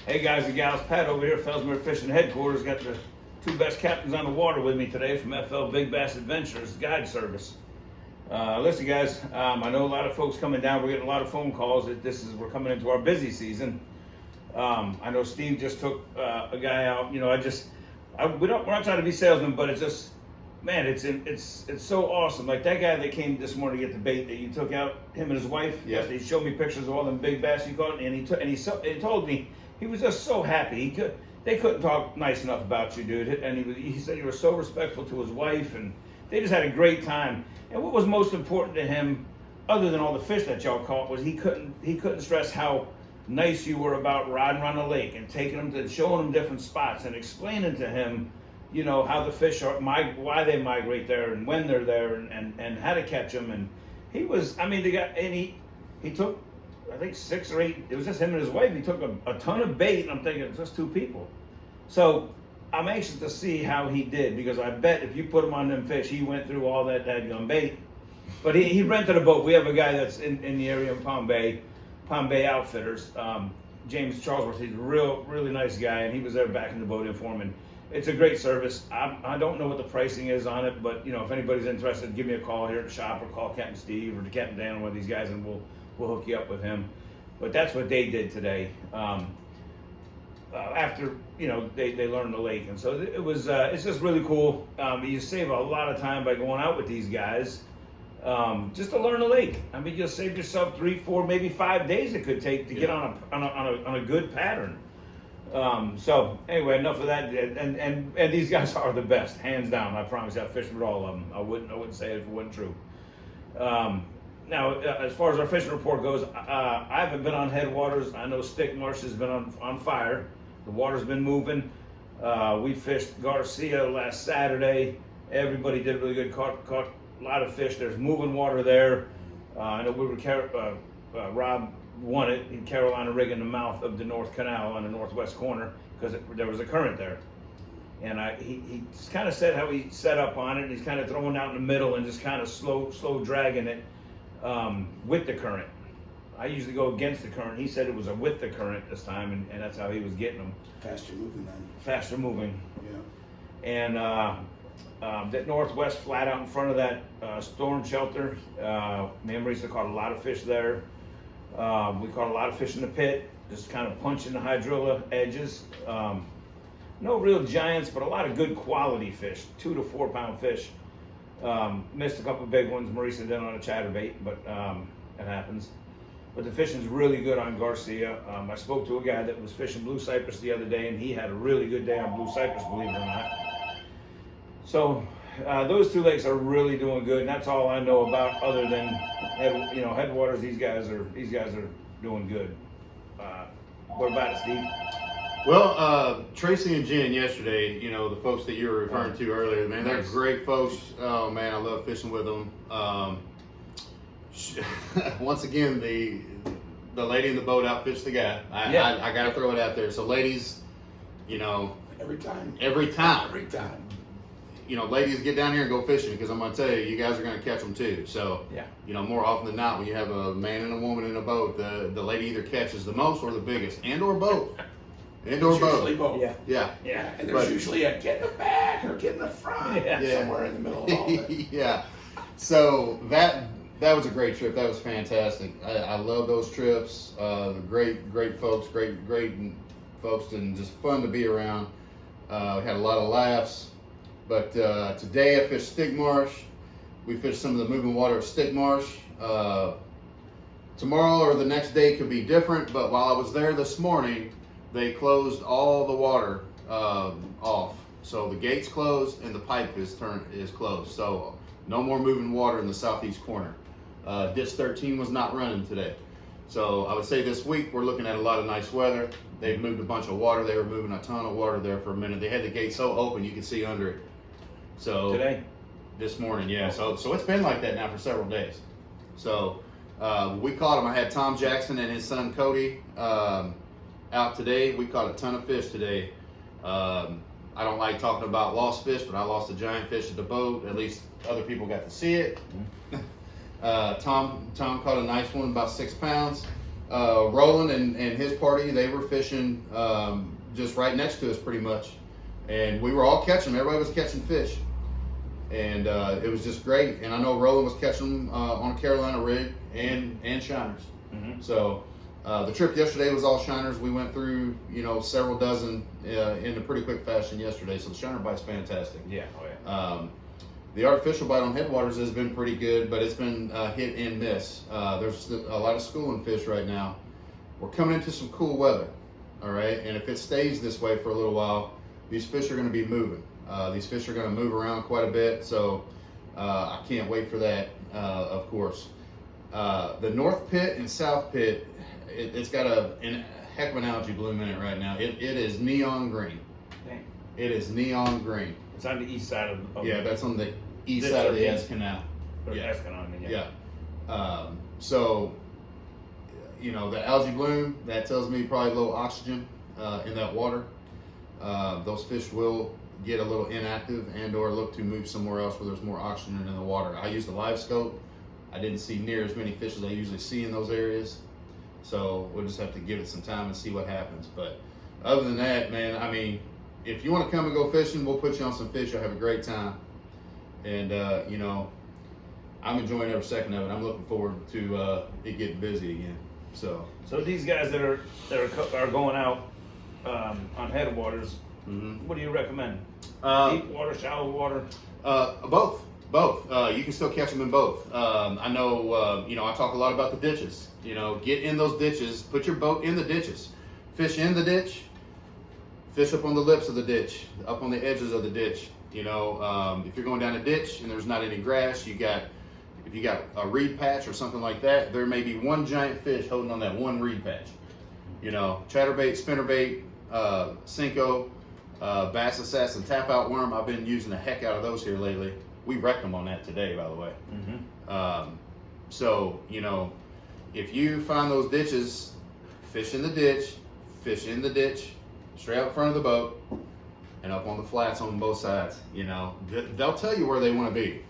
Hey guys and gals, Pat over here, Fellsmere Fishing Headquarters. Got the two best captains on the water with me today from FL Big Bass Adventures Guide Service. Listen guys, I know a lot of folks coming down. We're getting a lot of phone calls that we're coming into our busy season. I know Steve just took a guy out. You know, we're not trying to be salesmen, but it's just, man, it's so awesome. Like that guy that came this morning to get the bait that you took out, him and his wife. Yeah. He showed me pictures of all them big bass you caught, and he told me he was just so happy. They couldn't talk nice enough about you, dude. And he said you were so respectful to his wife, and they just had a great time. And what was most important to him, other than all the fish that y'all caught, was he couldn't stress how nice you were about riding around the lake and taking him to showing him different spots and explaining to him, you know, how the fish why they migrate there and when they're there and how to catch them. And he was, I mean, he took, I think 6 or 8, it was just him and his wife. He took a ton of bait, and I'm thinking it's just 2 people. So I'm anxious to see how he did, because I bet if you put him on them fish, he went through all that dadgum bait. But he rented a boat. We have a guy that's in the area of Palm Bay Outfitters, James Charlesworth. He's a really nice guy, and he was there backing the boat in for him. And it's a great service. I don't know what the pricing is on it, but you know, if anybody's interested, give me a call here at the shop, or call Captain Steve or Captain Dan, or one of these guys, and we'll hook you up with him. But that's what they did today. After, you know, they learned the lake, and so it was. It's just really cool. You save a lot of time by going out with these guys, just to learn the lake. I mean, you'll save yourself 3, 4, maybe 5 days it could take to get on a good pattern. So anyway, enough of that. And these guys are the best, hands down. I promise you, I fished with all of them. I wouldn't say it if it wasn't true. Now, as far as our fishing report goes, I haven't been on Headwaters. I know Stick Marsh has been on fire. The water's been moving. We fished Garcia last Saturday. Everybody did really good. Caught a lot of fish. There's moving water there. I know we were Rob won it in Carolina Rig in the mouth of the North Canal on the northwest corner, because there was a current there. And he kind of said how he set up on it. He's kind of throwing out in the middle and just kind of slow dragging it with the current. I usually go against the current. He said it was with the current this time, and that's how he was getting them. Faster moving then. Faster moving. Yeah. And that northwest flat out in front of that storm shelter, me and Marisa caught a lot of fish there. We caught a lot of fish in the pit, just kind of punching the hydrilla edges. No real giants, but a lot of good quality fish, 2 to 4 pound fish. Missed a couple of big ones. Marisa did on a chatterbait, but it happens. But the fishing's really good on Garcia. I spoke to a guy that was fishing blue cypress the other day, and he had a really good day on blue cypress, believe it or not. So those 2 lakes are really doing good, and that's all I know about, other than Headwaters. These guys are doing good. What about it, Steve? Well, Tracy and Jen yesterday, you know, the folks that you were referring to earlier, man, they're great folks. Oh man, I love fishing with them. Once again, the lady in the boat outfished the guy. I got to throw it out there. So ladies, you know, every time, you know, ladies, get down here and go fishing, because I'm going to tell you, you guys are going to catch them too. So, you know, more often than not, when you have a man and a woman in a boat, the lady either catches the most or the biggest, and or both. Usually both. Yeah. And there's usually a get in the back or get in the front, somewhere in the middle of all that. Yeah. So that was a great trip. That was fantastic. I love those trips. Great folks, great folks, and just fun to be around. We had a lot of laughs. But today I fished Stick Marsh. We fished some of the moving water of Stick Marsh. Tomorrow or the next day could be different, but while I was there this morning, they closed all the water off. So the gate's closed and the pipe is closed. So no more moving water in the southeast corner. Ditch 13 was not running today. So I would say this week we're looking at a lot of nice weather. They've moved a bunch of water. They were moving a ton of water there for a minute. They had the gate so open you could see under it. So today? This morning, yeah. So it's been like that now for several days. So we caught them. I had Tom Jackson and his son Cody out today. We caught a ton of fish today. I don't like talking about lost fish, but I lost a giant fish at the boat. At least other people got to see it. Tom caught a nice one, about 6 pounds. Roland and his party, they were fishing just right next to us pretty much. And we were all catching them. Everybody was catching fish. And it was just great. And I know Roland was catching them on a Carolina rig and shiners. Mm-hmm. So the trip yesterday was all shiners. We went through, several dozen in a pretty quick fashion yesterday. So the shiner bite's fantastic. Yeah, oh yeah. The artificial bite on Headwaters has been pretty good, but it's been hit and miss. There's a lot of schooling fish right now. We're coming into some cool weather, all right? And if it stays this way for a little while, these fish are going to be moving. These fish are going to move around quite a bit, so I can't wait for that, of course. The North Pit and South Pit, it's got a heck of an algae bloom in it right now. It is neon green. Dang. It is neon green. It's on the east side of Yeah, the, that's on the east This side of the or S Canal. or Yeah. Escanaba, I mean, Yeah. So, the algae bloom, that tells me probably low oxygen in that water. Those fish will get a little inactive and or look to move somewhere else where there's more oxygen in the water. I used a live scope. I didn't see near as many fish as I usually see in those areas. So we'll just have to give it some time and see what happens. But other than that, man, I mean, if you want to come and go fishing, we'll put you on some fish. You'll have a great time. And, I'm enjoying every second of it. I'm looking forward to it getting busy again. So these guys that are going out on Headwaters, what do you recommend? Deep water, shallow water? Both. You can still catch them in both. I know, I talk a lot about the ditches. Get in those ditches, put your boat in the ditches, fish in the ditch, fish up on the lips of the ditch, up on the edges of the ditch. If you're going down a ditch and there's not any grass, if you got a reed patch or something like that, there may be one giant fish holding on that one reed patch. Chatterbait, spinnerbait, Cinco, bass assassin, tap out worm. I've been using the heck out of those here lately. We wrecked them on that today, by the way. Mm-hmm. So, if you find those ditches, fish in the ditch, straight out in front of the boat, and up on the flats on both sides. They'll tell you where they want to be.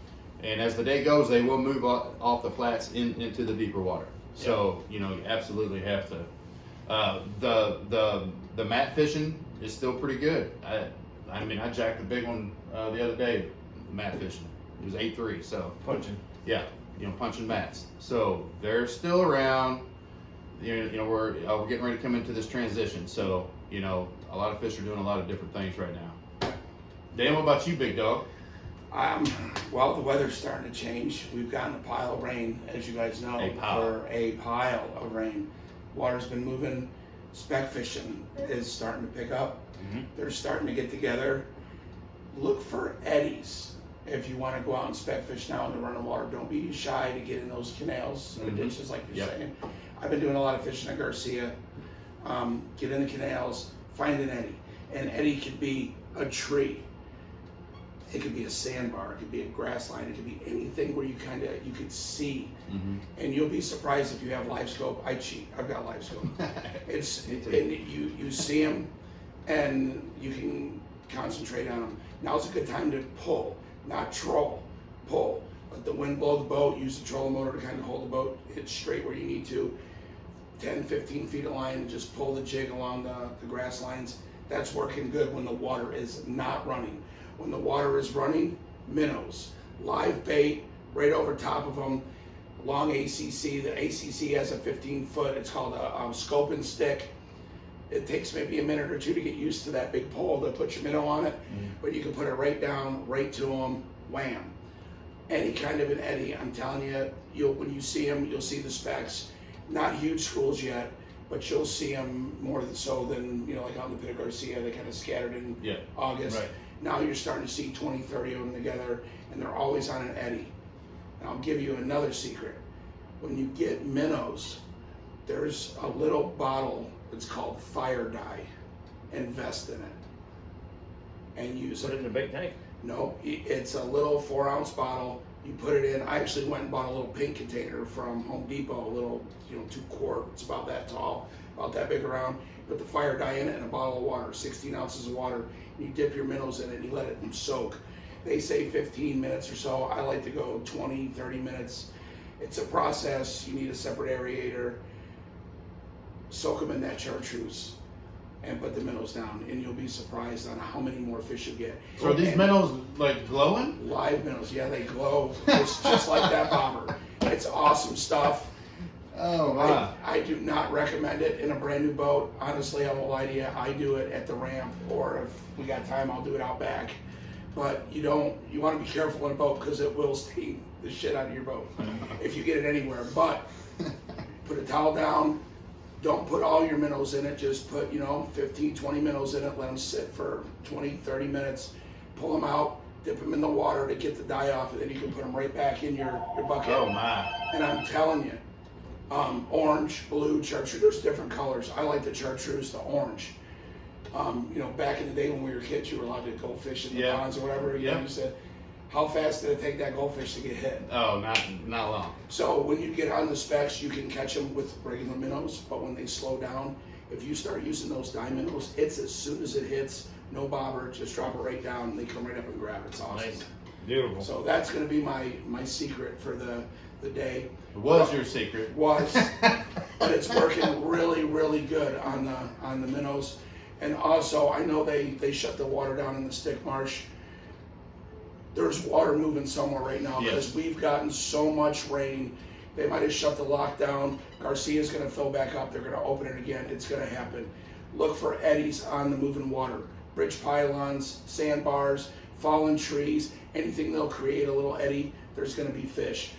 And as the day goes, they will move off the flats into the deeper water. So, you absolutely have to. The mat fishing is still pretty good. I jacked a big one the other day, mat fishing. It was 8.3, so. Punching. Yeah, punching mats. So they're still around. We're getting ready to come into this transition. So, a lot of fish are doing a lot of different things right now. Dan, what about you, big dog? Well, the weather's starting to change. We've gotten a pile of rain, as you guys know. A pile of rain. Water's been moving. Speck fishing is starting to pick up. Mm-hmm. They're starting to get together. Look for eddies. If you want to go out and speck fish now in the running water, don't be shy to get in those canals and the ditches like you're saying. I've been doing a lot of fishing at Garcia. Get in the canals, find an eddy. An eddy could be a tree. It could be a sandbar, it could be a grass line, it could be anything where you could see. And you'll be surprised if you have live scope. I cheat, I've got live scope. And you see them and you can concentrate on them. Now it's a good time to pull, not troll. Pull. Let the wind blow the boat, use the trolling motor to kind of hold the boat, hit straight where you need to. 10, 15 feet of line, and just pull the jig along the grass lines. That's working good when the water is not running. When the water is running, minnows, live bait right over top of them, long ACC. The ACC has a 15-foot, it's called a scope and stick. It takes maybe a minute or two to get used to that big pole to put your minnow on it, but you can put it right down, right to them, wham. Any kind of an eddy, I'm telling you, when you see them, you'll see the specks. Not huge schools yet, but you'll see them more so than, like on the Pit of Garcia, they kind of scattered in August. Right. Now you're starting to see 20, 30 of them together, and they're always on an eddy. And I'll give you another secret. When you get minnows, there's a little bottle, it's called fire dye. Invest in it and use Put it it. in a big tank. No, it's a little 4-ounce bottle. You put it in. I actually went and bought a little pink container from Home Depot, a little, 2-quart. It's about that tall, about that big around. Put the fire dye in it and a bottle of water, 16 ounces of water. You dip your minnows in it and you let it soak. They say 15 minutes or so. I like to go 20, 30 minutes. It's a process. You need a separate aerator. soak them in that chartreuse and put the minnows down, and you'll be surprised on how many more fish you get. So are these minnows like glowing? Live minnows, yeah, they glow. It's just like that bobber. It's awesome stuff. Oh my! I do not recommend it in a brand new boat. Honestly, I won't lie to you. I do it at the ramp, or if we got time, I'll do it out back. But you want to be careful in a boat because it will steam the shit out of your boat if you get it anywhere. But put a towel down. Don't put all your minnows in it. Just put, 15, 20 minnows in it. Let them sit for 20, 30 minutes. Pull them out. Dip them in the water to get the dye off, and then you can put them right back in your bucket. Oh my! And I'm telling you, orange, blue, chartreuse, there's different colors. I like the chartreuse, the orange. Back in the day when we were kids, you were allowed to go fish in the ponds or whatever. You said, how fast did it take that goldfish to get hit? Oh, not long. So when you get on the specks, you can catch them with regular minnows, but when they slow down, if you start using those dye minnows, it's as soon as it hits, no bobber, just drop it right down, and they come right up and grab it. It's awesome. Nice. Beautiful. So that's going to be my secret for the day. It was your secret. Was, but it's working really, really good on the minnows. And also, I know they shut the water down in the stick marsh. There's water moving somewhere right now because we've gotten so much rain. They might have shut the lock down. Garcia's going to fill back up. They're going to open it again. It's going to happen. Look for eddies on the moving water. Bridge pylons, sandbars, fallen trees, anything that'll create a little eddy, there's going to be fish.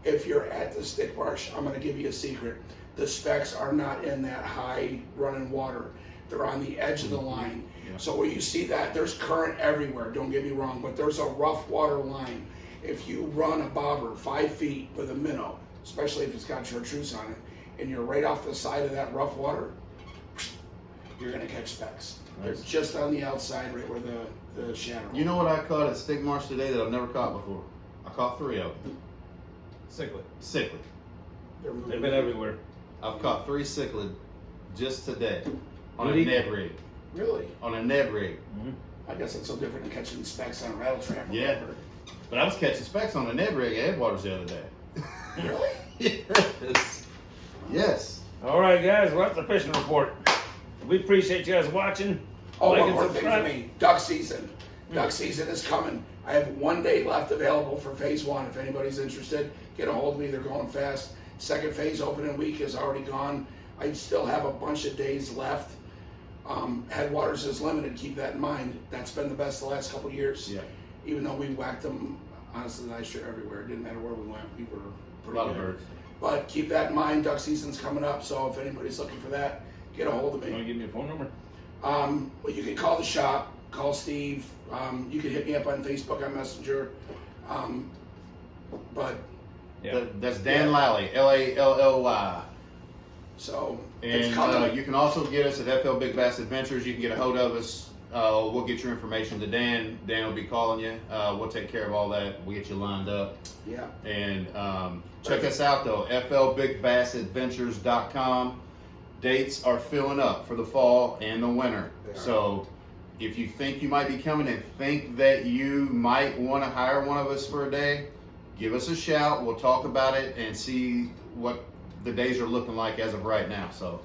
If you're at the stick marsh, I'm going to give you a secret. The specks are not in that high running water. They're on the edge of the line. Yeah. So where you see that, there's current everywhere, don't get me wrong, but there's a rough water line. If you run a bobber 5 feet with a minnow, especially if it's got chartreuse on it, and you're right off the side of that rough water, you're going to catch specks. Nice. They're just on the outside, right where the shadow. You know what I caught at stick marsh today that I've never caught before? I caught 3 of them. Cichlid. They've been everywhere. I've caught 3 cichlid just today on Really? a Ned rig. Really? On a Ned rig. Mm-hmm. I guess it's so different than catching specks on a rattle trap. Yeah. But I was catching specks on a Ned rig at Headwaters the other day. Really? Yes. Yes. All right, guys. Well, that's the fishing report. We appreciate you guys watching. Oh, Like one and more thing for subscribe. me. Duck season. Duck season is coming. I have 1 day left available for phase 1. If anybody's interested, get a hold of me. They're going fast. Second phase opening week is already gone. I still have a bunch of days left. Headwaters is limited. Keep that in mind. That's been the best the last couple of years. Yeah. Even though we whacked them, honestly, last year everywhere. It didn't matter where we went. We were A pretty lot of good. birds. But keep that in mind. Duck season's coming up. So if anybody's looking for that, get a hold of You want me. to give me a phone number? Well, you can call the shop. Call Steve. You can hit me up on Facebook on Messenger. But Yeah. That's Dan Lally, Lally. so And it's coming. you can also get us at FL Big Bass Adventures. You can get a hold of us. We'll get your information to Dan. Dan will be calling you. We'll take care of all that. We'll get you lined up. Yeah. And check us out though, flbigbassadventures.com. Dates are filling up for the fall and the winter. They are. So if you think you might be coming and think that you might want to hire one of us for a day, give us a shout. We'll talk about it and see what the days are looking like as of right now. So,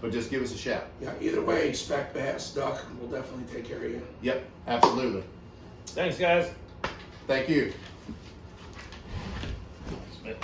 but just give us a shout. Yeah. Either way, speck, bass, duck, we'll definitely take care of you. Yep, absolutely. Thanks, guys. Thank you. Smith.